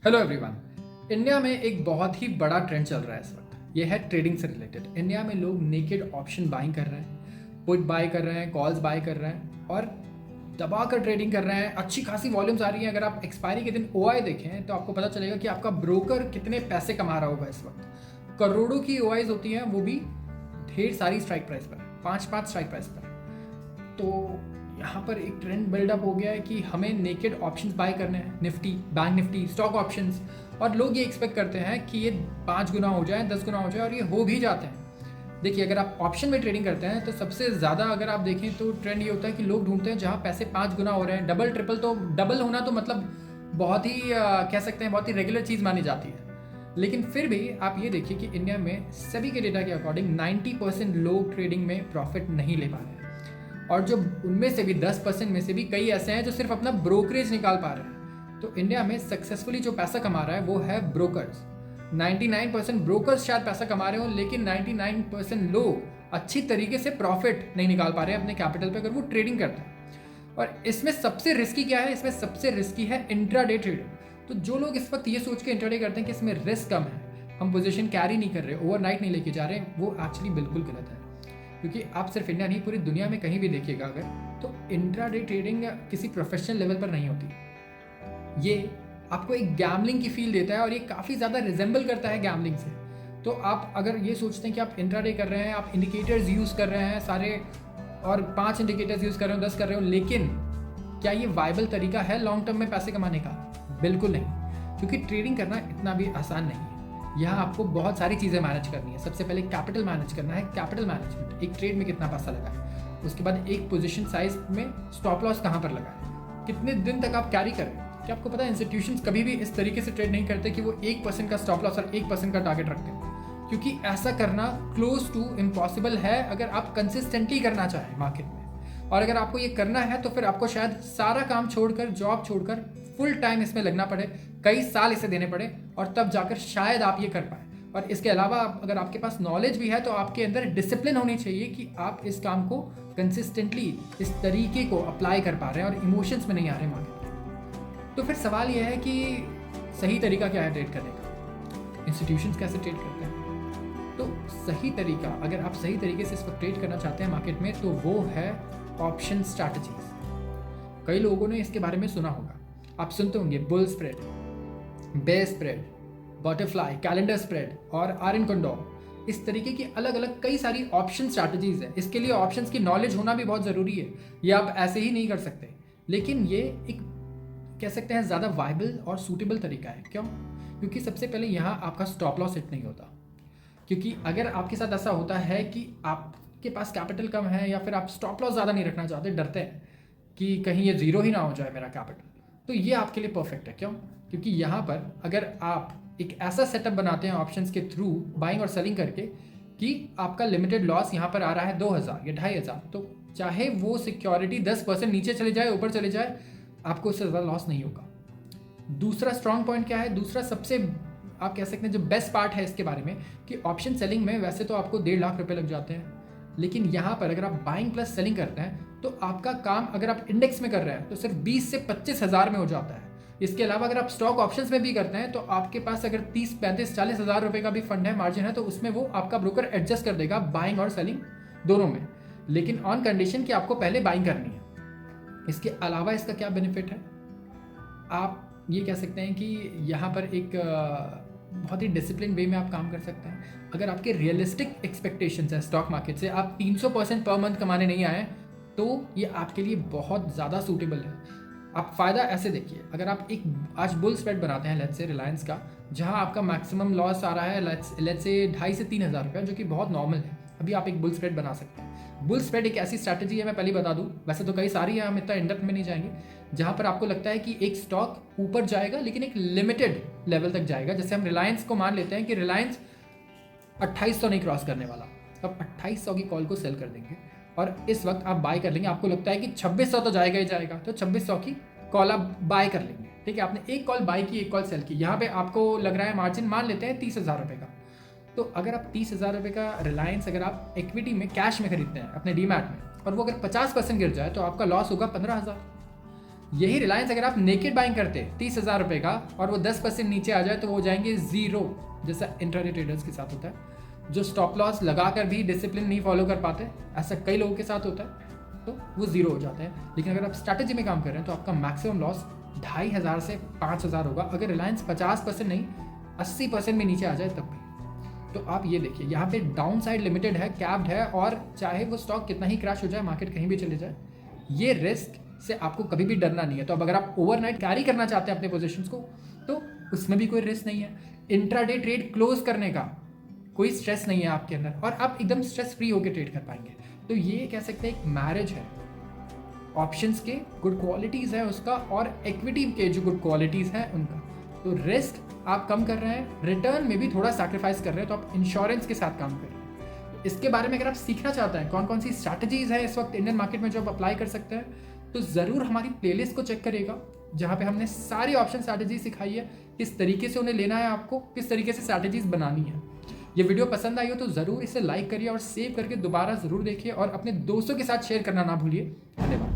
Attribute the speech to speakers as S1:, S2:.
S1: Hello everyone. India में एक बहुत ही बड़ा ट्रेंड चल रहा है इस वक्त। ये है ट्रेडिंग से रिलेटेड। इंडिया में लोग नेकेड ऑप्शन बाइंग कर रहे हैं, पुट बाय कर रहे हैं, कॉल्स बाय कर रहे हैं और दबा कर ट्रेडिंग कर रहे हैं। अच्छी खासी वॉल्यूम्स आ रही हैं। अगर आप एक्सपायरी के दिन ओआई देखें तो आपको पता चलेगा कि आपका ब्रोकर कितने पैसे कमा रहा होगा इस वक्त। करोड़ों की ओआईज होती हैं, वो भी ढेर सारी स्ट्राइक प्राइस पर, 5 स्ट्राइक प्राइस पर। तो यहाँ पर एक ट्रेंड बिल्डअप हो गया है कि हमें नेकेड ऑप्शंस बाय करने हैं, Nifty, bank Nifty, stock options. और लोग ये एक्सपेक्ट करते हैं कि ये 5 गुना हो जाए, 10 गुना हो जाए, और ये हो भी जाते हैं। देखिए, अगर आप ऑप्शन में ट्रेडिंग करते हैं तो सबसे ज़्यादा अगर आप देखें तो ट्रेंड ये होता है कि लोग ढूंढते हैं जहाँ पैसे 5 गुना हो रहे हैं। डबल ट्रिपल, तो डबल होना तो मतलब बहुत ही कह सकते हैं बहुत ही रेगुलर चीज़ मानी जाती है। लेकिन फिर भी आप ये देखिए कि इंडिया में सभी के डेटा के अकॉर्डिंग 90% लोग ट्रेडिंग में प्रॉफिट नहीं ले पा रहे हैं। और जो उनमें से भी 10% में से भी कई ऐसे हैं जो सिर्फ अपना ब्रोकरेज निकाल पा रहे हैं। तो इंडिया में सक्सेसफुली जो पैसा कमा रहा है वो है ब्रोकर्स। 99% ब्रोकर्स शायद पैसा कमा रहे हो, लेकिन 99% लोग अच्छी तरीके से प्रॉफिट नहीं निकाल पा रहे हैं अपने कैपिटल पे अगर वो ट्रेडिंग करते हैं। और इसमें सबसे रिस्की क्या है? इसमें सबसे रिस्की है इंट्राडे ट्रेडिंग। तो जो लोग इस वक्त ये सोच के इंट्राडे करते हैं कि इसमें रिस्क कम है, हम पोजीशन कैरी नहीं कर रहे, ओवरनाइट नहीं लेके जा रहे, वो एक्चुअली बिल्कुल गलत है। क्योंकि आप सिर्फ इंडिया नहीं, पूरी दुनिया में कहीं भी देखिएगा अगर, तो इंट्राडे ट्रेडिंग किसी प्रोफेशनल लेवल पर नहीं होती। ये आपको एक गैम्बलिंग की फील देता है और ये काफ़ी ज़्यादा रिजेंबल करता है गैम्बलिंग से। तो आप अगर ये सोचते हैं कि आप इंट्राडे कर रहे हैं, आप इंडिकेटर्स यूज़ कर रहे हैं सारे, और 5 इंडिकेटर्स यूज़ कर रहे हो, 10 कर रहे हो, लेकिन क्या ये वायबल तरीका है लॉन्ग टर्म में पैसे कमाने का? बिल्कुल नहीं, क्योंकि ट्रेडिंग करना इतना भी आसान नहीं है। यहाँ आपको बहुत सारी चीज़ें मैनेज करनी है। सबसे पहले कैपिटल मैनेज करना है, कैपिटल मैनेजमेंट, एक ट्रेड में कितना पैसा लगा है। उसके बाद एक पोजीशन साइज में स्टॉप लॉस कहाँ पर लगा है, कितने दिन तक आप कैरी करें। क्या आपको पता है इंस्टीट्यूशंस कभी भी इस तरीके से ट्रेड नहीं करते कि वो 1% का स्टॉप लॉस और 1% का टारगेट रखते हैं, क्योंकि ऐसा करना क्लोज टू इम्पॉसिबल है अगर आप कंसिस्टेंटली करना चाहें मार्केट में। और अगर आपको ये करना है तो फिर आपको शायद सारा काम छोड़कर, जॉब छोड़कर फुल टाइम इसमें लगना पड़े, कई साल इसे देने पड़े, और तब जाकर शायद आप ये कर पाए। और इसके अलावा अगर आपके पास नॉलेज भी है तो आपके अंदर डिसिप्लिन होनी चाहिए कि आप इस काम को कंसिस्टेंटली इस तरीके को अप्लाई कर पा रहे हैं और इमोशंस में नहीं आ रहे मार्केट। तो फिर सवाल यह है कि सही तरीका क्या है ट्रेड करने का, इंस्टीट्यूशंस कैसे ट्रेड करते हैं। तो सही तरीका, अगर आप सही तरीके से इस वक्त ट्रेड करना चाहते हैं मार्केट में, तो वो है ऑप्शन स्ट्रैटेजीज। कई लोगों ने इसके बारे में सुना होगा, आप सुनते होंगे bull spread, bear spread, butterfly, calendar spread और आर्न कंडोर। इस तरीके की अलग अलग कई सारी ऑप्शन स्ट्रैटेजीज है। इसके लिए ऑप्शंस की नॉलेज होना भी बहुत ज़रूरी है, ये आप ऐसे ही नहीं कर सकते। लेकिन ये एक कह सकते हैं ज़्यादा वाइबल और सूटेबल तरीका है। क्यों? क्योंकि सबसे पहले यहाँ आपका स्टॉप लॉस हिट नहीं होता। क्योंकि अगर आपके साथ ऐसा होता है कि आपके पास कैपिटल कम है, या फिर आप स्टॉप लॉस ज़्यादा नहीं रखना चाहते, डरते हैं कि कहीं ये ज़ीरो ही ना हो जाए मेरा कैपिटल, तो ये आपके लिए परफेक्ट है। क्यों? क्योंकि यहाँ पर अगर आप एक ऐसा सेटअप बनाते हैं ऑप्शंस के थ्रू बाइंग और सेलिंग करके कि आपका लिमिटेड लॉस यहाँ पर आ रहा है 2000 या 2500, तो चाहे वो सिक्योरिटी 10% नीचे चले जाए, ऊपर चले जाए, आपको उससे ज़्यादा लॉस नहीं होगा। दूसरा स्ट्रॉन्ग पॉइंट क्या है? दूसरा सबसे आप कह सकते हैं जो बेस्ट पार्ट है इसके बारे में, कि ऑप्शन सेलिंग में वैसे तो आपको 1.5 लाख रुपए लग जाते हैं, लेकिन यहाँ पर अगर आप बाइंग प्लस सेलिंग करते हैं तो आपका काम, अगर आप इंडेक्स में कर रहे हैं तो सिर्फ 20 से 25 हज़ार में हो जाता है। इसके अलावा अगर आप स्टॉक ऑप्शंस में भी करते हैं तो आपके पास अगर 30, 35, 40 हज़ार रुपये का भी फंड है, मार्जिन है, तो उसमें वो आपका ब्रोकर एडजस्ट कर देगा बाइंग और सेलिंग दोनों में, लेकिन ऑन कंडीशन कि आपको पहले बाइंग करनी है। इसके अलावा इसका क्या बेनिफिट है? आप ये कह सकते हैं कि यहाँ पर एक बहुत ही डिसिप्लिन वे में आप काम कर सकते हैं। अगर आपके रियलिस्टिक एक्सपेक्टेशंस है स्टॉक मार्केट से, आप 300% पर मंथ कमाने नहीं आए, तो ये आपके लिए बहुत ज़्यादा सूटेबल है। आप फ़ायदा ऐसे देखिए, अगर आप एक आज बुल स्प्रेड बनाते हैं लेट्स से रिलायंस का, जहां आपका मैक्सिमम लॉस आ रहा है लेट्स से 2.5 से 3 हज़ार रुपये, जो कि बहुत नॉर्मल है, अभी आप एक बुल स्प्रेड बना सकते हैं। बुल स्प्रेड एक ऐसी स्ट्रैटेजी है, मैं पहले बता दूं, वैसे तो कई सारी है, हम इतना इन डेप्थ में नहीं जाएंगे, जहां पर आपको लगता है कि एक स्टॉक ऊपर जाएगा लेकिन एक लिमिटेड लेवल तक जाएगा। जैसे हम रिलायंस को मान लेते हैं कि रिलायंस 2800 नहीं क्रॉस करने वाला, तो आप 2800 की कॉल को सेल कर देंगे और इस वक्त आप बाय कर लेंगे। आपको लगता है कि 2600 तो जाएगा ही जाएगा, तो 2600 की कॉल आप बाय कर लेंगे। ठीक है, आपने एक कॉल बाय की, एक कॉल सेल की, यहाँ पे आपको लग रहा है मार्जिन मान लेते हैं 30 हज़ार रुपये का। तो अगर आप 30 हज़ार रुपये का रिलायंस अगर आप इक्विटी में कैश में खरीदते हैं अपने डीमैट में, और वो अगर 50% गिर जाए तो आपका लॉस होगा 15,000। यही रिलायंस अगर आप नेकेड बाइंग करते 30,000 रुपये का और वो 10% नीचे आ जाए तो वो हो जाएंगे जीरो, जैसा इंट्राडे ट्रेडर्स के साथ होता है, जो स्टॉप लॉस लगाकर भी डिसिप्लिन नहीं फॉलो कर पाते, ऐसा कई लोगों के साथ होता है, तो वो जीरो हो जाते हैं। लेकिन अगर आप स्ट्रैटेजी में काम कर रहे हैं तो आपका मैक्सिमम लॉस 2,500 से 5,000 होगा, अगर रिलायंस 50% नहीं 80% में नीचे आ जाए तब भी। तो आप ये देखिए यहाँ पे डाउन साइड लिमिटेड है, कैप्ड है, और चाहे वो स्टॉक कितना ही क्रैश हो जाए, मार्केट कहीं भी चले जाए, ये रिस्क से आपको कभी भी डरना नहीं है। तो अब अगर आप ओवरनाइट कैरी करना चाहते हैं अपने पोजीशंस को तो उसमें भी कोई रिस्क नहीं है। इंट्राडे ट्रेड क्लोज करने का कोई स्ट्रेस नहीं है आपके अंदर, और आप एकदम स्ट्रेस फ्री होकर ट्रेड कर पाएंगे। तो ये कह सकते हैं एक मैरिज है ऑप्शंस के गुड क्वालिटीज़ है उसका और इक्विटी के जो गुड क्वालिटीज़ हैं उनका। तो रिस्क आप कम कर रहे हैं, रिटर्न में भी थोड़ा सैक्रिफाइस कर रहे हैं, तो आप इंश्योरेंस के साथ काम कर रहे हैं। तो इसके बारे में अगर आप सीखना चाहते हैं कौन कौन सी स्ट्रैटेजीज है इस वक्त इंडियन मार्केट में जो आप अप्लाई कर सकते हैं, तो ज़रूर हमारी प्लेलिस्ट को चेक करिएगा, जहाँ पे हमने सारी ऑप्शन स्ट्रैटेजी सिखाई है, किस तरीके से उन्हें लेना है, आपको किस तरीके से स्ट्रैटेजीज बनानी है। ये वीडियो पसंद आई हो तो ज़रूर इसे लाइक करिए और सेव करके दोबारा ज़रूर देखिए, और अपने दोस्तों के साथ शेयर करना ना भूलिए। धन्यवाद।